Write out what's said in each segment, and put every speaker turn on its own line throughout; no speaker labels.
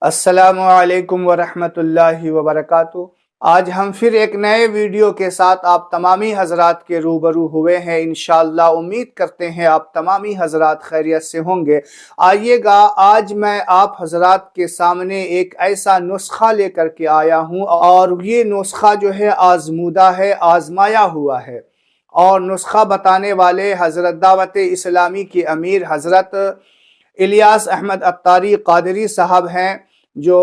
अस्सलामु अलैकुम वरहमतुल्लाहि वबरकातुहू। आज हम फिर एक नए वीडियो के साथ आप तमामी हजरात के रूबरू हुए हैं। इंशाअल्लाह उम्मीद करते हैं आप तमामी हजरात खैरियत से होंगे। आइएगा, आज मैं आप हजरात के सामने एक ऐसा नुस्खा लेकर के आया हूँ और ये नुस्खा जो है आजमूदा है, आजमाया हुआ है। और नुस्खा बताने वाले हजरत दावत इस्लामी के अमीर हजरत इलियास अहमद अत्तारी कादरी साहब हैं, जो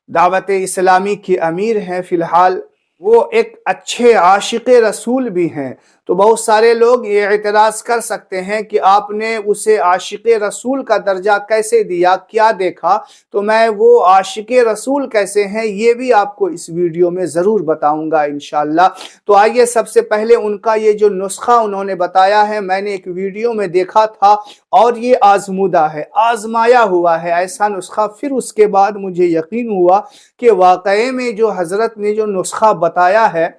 दावत इस्लामी के अमीर हैं। फ़िलहाल वो एक अच्छे आशिक़ रसूल भी हैं। तो बहुत सारे लोग ये एतराज़ कर सकते हैं कि आपने उसे आशिक़ रसूल का दर्जा कैसे दिया, क्या देखा। तो मैं वो आशिक़ रसूल कैसे हैं ये भी आपको इस वीडियो में ज़रूर बताऊंगा इंशाअल्लाह। तो आइए, सबसे पहले उनका ये जो नुस्खा उन्होंने बताया है, मैंने एक वीडियो में देखा था और ये आजमूदा है, आजमाया हुआ है ऐसा नुस्खा। फिर उसके बाद मुझे यकीन हुआ कि वाक़ई में जो हज़रत ने जो नुस्खा बताया है,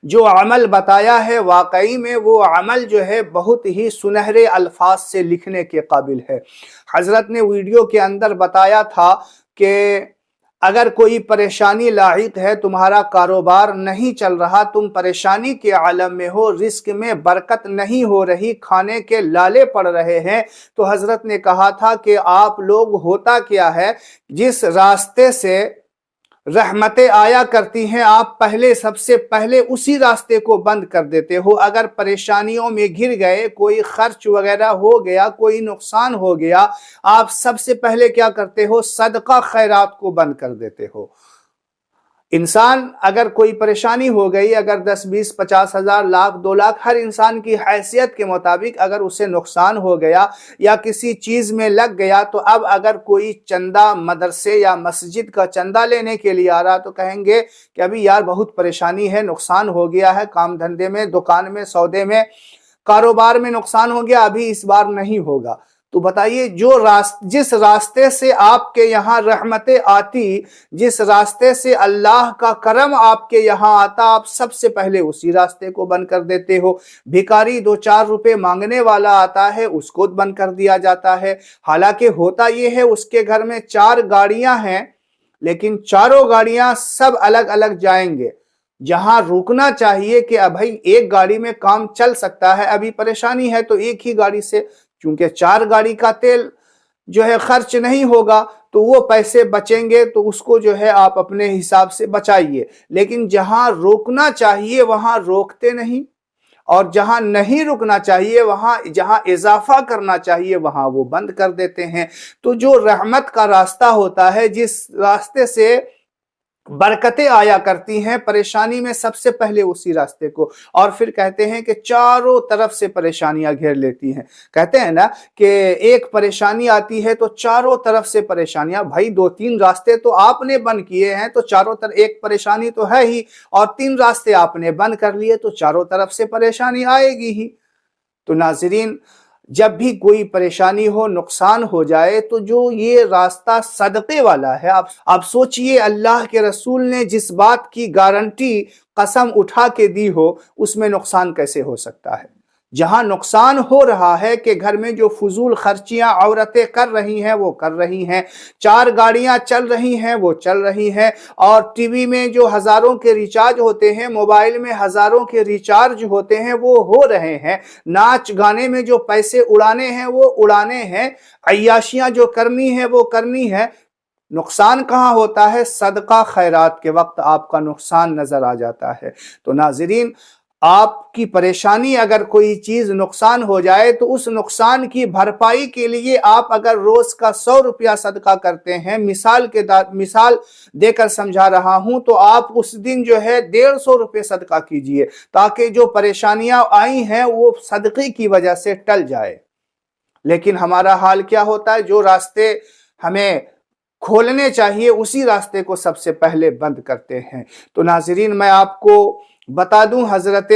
जो अमल बताया है, वाकई में वो अमल जो है बहुत ही सुनहरे अल्फाज से लिखने के काबिल है। हजरत ने वीडियो के अंदर बताया था कि अगर कोई परेशानी लाहिक है, तुम्हारा कारोबार नहीं चल रहा, तुम परेशानी के आलम में हो, रिस्क में बरकत नहीं हो रही, खाने के लाले पड़ रहे हैं, तो हजरत ने कहा था कि आप लोग, होता क्या है, जिस रास्ते से रहमतें आया करती हैं, आप पहले सबसे पहले उसी रास्ते को बंद कर देते हो। अगर परेशानियों में घिर गए, कोई खर्च वगैरह हो गया, कोई नुकसान हो गया, आप सबसे पहले क्या करते हो? सदका खैरात को बंद कर देते हो। इंसान अगर कोई परेशानी हो गई, अगर 10, 20, 50 हजार, लाख, 2 लाख, हर इंसान की हैसियत के मुताबिक अगर उसे नुकसान हो गया या किसी चीज़ में लग गया, तो अब अगर कोई चंदा मदरसे या मस्जिद का चंदा लेने के लिए आ रहा, तो कहेंगे कि अभी यार बहुत परेशानी है, नुकसान हो गया है, काम धंधे में, दुकान में, सौदे में, कारोबार में नुकसान हो गया, अभी इस बार नहीं होगा। तो बताइए, जिस रास्ते से आपके यहाँ रहमतें आती, जिस रास्ते से अल्लाह का करम आपके यहाँ आता, आप सबसे पहले उसी रास्ते को बंद कर देते हो। भिखारी 2-4 रुपए मांगने वाला आता है, उसको बंद कर दिया जाता है। हालांकि होता यह है, उसके घर में 4 गाड़ियां हैं, लेकिन चारों गाड़ियां सब अलग अलग जाएंगे। जहां रुकना चाहिए कि अब भाई एक गाड़ी में काम चल सकता है, अभी परेशानी है, तो एक ही गाड़ी से, क्योंकि 4 गाड़ी का तेल जो है खर्च नहीं होगा, तो वो पैसे बचेंगे, तो उसको जो है आप अपने हिसाब से बचाइए। लेकिन जहां रोकना चाहिए वहां रोकते नहीं, और जहां नहीं रुकना चाहिए, वहां जहां इजाफा करना चाहिए, वहां वो बंद कर देते हैं। तो जो रहमत का रास्ता होता है, जिस रास्ते से बरकतें आया करती हैं, परेशानी में सबसे पहले उसी रास्ते को, और फिर कहते हैं कि चारों तरफ से परेशानियां घेर लेती हैं। कहते हैं ना कि एक परेशानी आती है तो चारों तरफ से परेशानियां। भाई 2-3 रास्ते तो आपने बंद किए हैं, तो चारों तरफ एक परेशानी तो है ही, और 3 रास्ते आपने बंद कर लिए, तो चारों तरफ से परेशानी आएगी ही। तो नाज़रीन, जब भी कोई परेशानी हो, नुकसान हो जाए, तो जो ये रास्ता सदक़े वाला है, आप सोचिए, अल्लाह के रसूल ने जिस बात की गारंटी, कसम उठा के दी हो, उसमें नुकसान कैसे हो सकता है? जहां नुकसान हो रहा है कि घर में जो फजूल खर्चियां औरतें कर रही हैं वो कर रही हैं, 4 गाड़ियां चल रही हैं वो चल रही हैं, और टीवी में जो हजारों के रिचार्ज होते हैं, मोबाइल में हजारों के रिचार्ज होते हैं, वो हो रहे हैं। नाच गाने में जो पैसे उड़ाने हैं वो उड़ाने हैं, अय्याशियां जो करनी है वो करनी है। नुकसान कहाँ होता है? सदका खैरात के वक्त आपका नुकसान नजर आ जाता है। तो नाज़रीन, आपकी परेशानी, अगर कोई चीज नुकसान हो जाए, तो उस नुकसान की भरपाई के लिए आप अगर रोज का 100 रुपया सदका करते हैं, मिसाल देकर समझा रहा हूं, तो आप उस दिन जो है 150 रुपये सदका कीजिए, ताकि जो परेशानियां आई हैं वो सदक़े की वजह से टल जाए। लेकिन हमारा हाल क्या होता है? जो रास्ते हमें खोलने चाहिए, उसी रास्ते को सबसे पहले बंद करते हैं। तो नाज़रीन, मैं आपको बता दूं, हजरत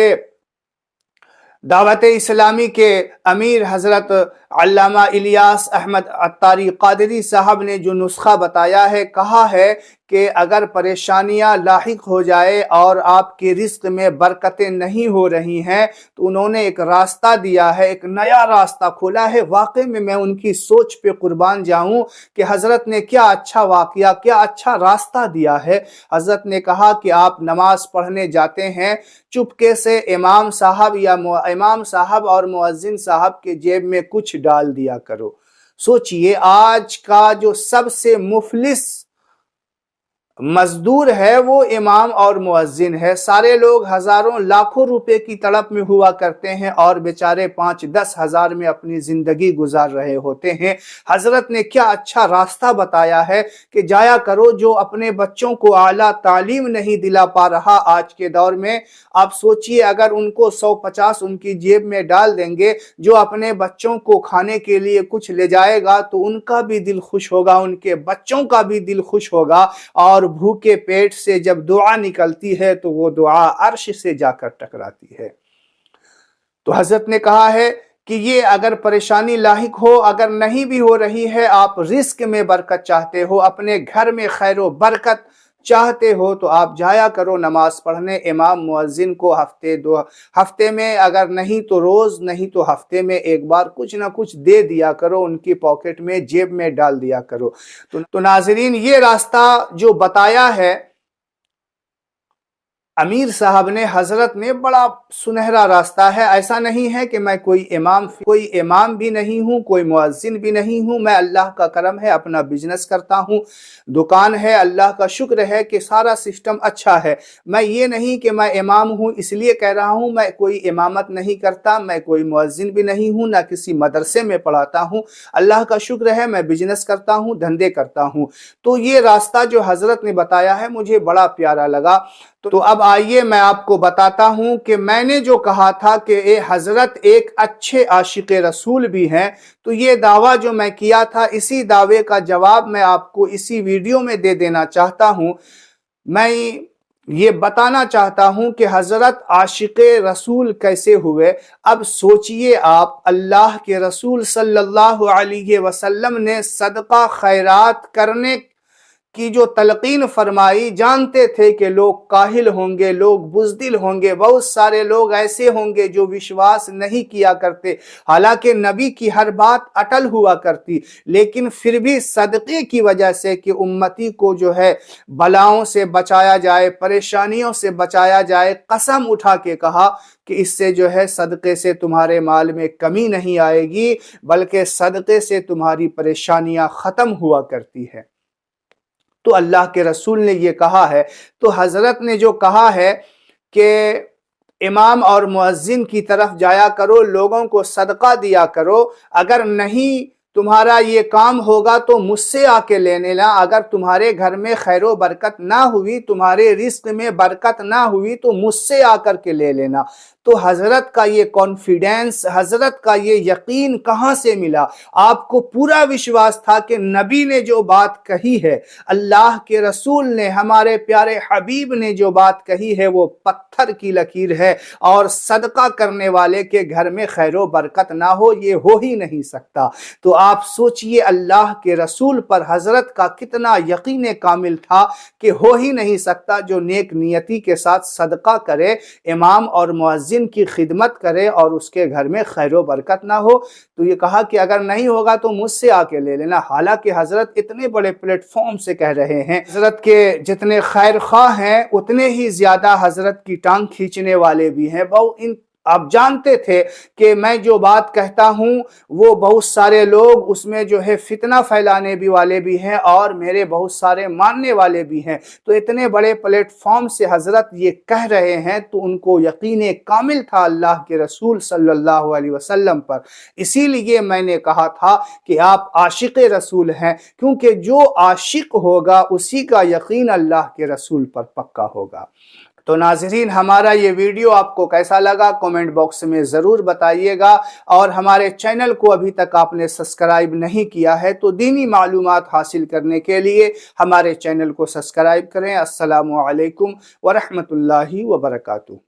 दावत इस्लामी के अमीर हजरत अल्लामा इलियास अहमद अत्तारी कादरी साहब ने जो नुस्खा बताया है, कहा है कि अगर परेशानियां लाहिक हो जाए और आपके रिस्क में बरकतें नहीं हो रही हैं, तो उन्होंने एक रास्ता दिया है, एक नया रास्ता खोला है। वाकई में मैं उनकी सोच पे कुर्बान जाऊं कि हजरत ने क्या अच्छा वाकया, क्या अच्छा रास्ता दिया है। हजरत ने कहा कि आप नमाज पढ़ने जाते हैं, चुपके से इमाम साहब और मुअज्जिन साहब के जेब में कुछ डाल दिया करो। सोचिए, आज का जो सबसे मुफलिस मजदूर है वो इमाम और मुअज्जिन है। सारे लोग हजारों लाखों रुपए की तड़प में हुआ करते हैं और बेचारे 5-10 हजार में अपनी जिंदगी गुजार रहे होते हैं। हजरत ने क्या अच्छा रास्ता बताया है कि जाया करो। जो अपने बच्चों को आला तालीम नहीं दिला पा रहा आज के दौर में, आप सोचिए अगर उनको 150 उनकी जेब में डाल देंगे, जो अपने बच्चों को खाने के लिए कुछ ले जाएगा तो उनका भी दिल खुश होगा, उनके बच्चों का भी दिल खुश होगा। और भूखे पेट से जब दुआ निकलती है तो वो दुआ अर्श से जाकर टकराती है। तो हजरत ने कहा है कि ये अगर परेशानी लाहिक हो, अगर नहीं भी हो रही है, आप रिस्क में बरकत चाहते हो, अपने घर में खैर बरकत चाहते हो, तो आप जाया करो नमाज पढ़ने। इमाम मुअज्जिन को हफ्ते में अगर नहीं तो रोज, नहीं तो हफ्ते में एक बार कुछ ना कुछ दे दिया करो, उनकी पॉकेट में, जेब में डाल दिया करो। तो नाज़रीन, ये रास्ता जो बताया है अमीर साहब ने, हजरत ने, बड़ा सुनहरा रास्ता है। ऐसा नहीं है कि मैं कोई इमाम भी नहीं हूँ, कोई मुअज्जिन भी नहीं हूँ। मैं, अल्लाह का करम है, अपना बिजनेस करता हूँ, दुकान है, अल्लाह का शुक्र है कि सारा सिस्टम अच्छा है। मैं ये नहीं कि मैं इमाम हूँ इसलिए कह रहा हूँ, मैं कोई इमामत नहीं करता, मैं कोई मुअज्जिन भी नहीं हूँ, ना किसी मदरसे में पढ़ाता हूँ। अल्लाह का शुक्र है, मैं बिजनेस करता हूँ, धंधे करता हूँ। तो ये रास्ता जो हजरत ने बताया है मुझे बड़ा प्यारा लगा। तो अब आइए मैं आपको बताता हूं कि मैंने जो कहा था कि हजरत एक अच्छे आशिक रसूल भी हैं, तो ये दावा जो मैं किया था, इसी दावे का जवाब मैं आपको इसी वीडियो में दे देना चाहता हूं। मैं ये बताना चाहता हूं कि हजरत आशिक रसूल कैसे हुए। अब सोचिए आप, अल्लाह के रसूल सल्लल्लाहु अलैहि वसल्लम ने सदका खैरात करने की जो तलकीन फरमाई, जानते थे कि लोग काहिल होंगे, लोग बुज़दिल होंगे, बहुत सारे लोग ऐसे होंगे जो विश्वास नहीं किया करते। हालांकि नबी की हर बात अटल हुआ करती, लेकिन फिर भी सदक़े की वजह से कि उम्मती को जो है बलाओं से बचाया जाए, परेशानियों से बचाया जाए, कसम उठा के कहा कि इससे जो है सदक़े से तुम्हारे माल में कमी नहीं आएगी, बल्कि सदक़े से तुम्हारी परेशानियां ख़त्म हुआ करती है। तो अल्लाह के रसूल ने ये कहा है। तो हजरत ने जो कहा है कि इमाम और मुअज्जिन की तरफ जाया करो, लोगों को सदका दिया करो, अगर नहीं तुम्हारा ये काम होगा तो मुझसे आके ले लेना। अगर तुम्हारे घर में खैर बरकत ना हुई, तुम्हारे रिस्क में बरकत ना हुई, तो मुझसे आकर के ले लेना। तो हजरत का ये कॉन्फिडेंस, हजरत का ये यकीन कहाँ से मिला? आपको पूरा विश्वास था कि नबी ने जो बात कही है, अल्लाह के रसूल ने, हमारे प्यारे हबीब ने जो बात कही है, वो पत्थर की लकीर है। और सदका करने वाले के घर में खैर बरकत ना हो, ये हो ही नहीं सकता। तो आप सोचिए अल्लाह के रसूल पर हजरत का कितना यकीन कामिल था कि हो ही नहीं सकता। जो नेक नियति के साथ सदका करे, इमाम और मुअज्जिन की खिदमत करे और उसके घर में खैर बरकत ना हो, तो ये कहा कि अगर नहीं होगा तो मुझसे आके ले लेना। हालांकि हजरत इतने बड़े प्लेटफॉर्म से कह रहे हैं, हजरत के जितने खैर खा हैं उतने ही ज्यादा हजरत की टांग खींचने वाले भी हैं। आप जानते थे कि मैं जो बात कहता हूं वो बहुत सारे लोग उसमें जो है फितना फैलाने भी वाले भी हैं और मेरे बहुत सारे मानने वाले भी हैं। तो इतने बड़े प्लेटफॉर्म से हजरत ये कह रहे हैं, तो उनको यकीन कामिल था अल्लाह के रसूल सल्लल्लाहु अलैहि वसल्लम पर। इसीलिए मैंने कहा था कि आप आशिक रसूल हैं, क्योंकि जो आशिक होगा उसी का यकीन अल्लाह के रसूल पर पक्का होगा। तो नाज़रीन, हमारा ये वीडियो आपको कैसा लगा कमेंट बॉक्स में ज़रूर बताइएगा। और हमारे चैनल को अभी तक आपने सब्सक्राइब नहीं किया है तो दीनी मालूमात हासिल करने के लिए हमारे चैनल को सब्सक्राइब करें। अस्सलामु अलैकुम व रहमतुल्लाहि व बरकातुहू।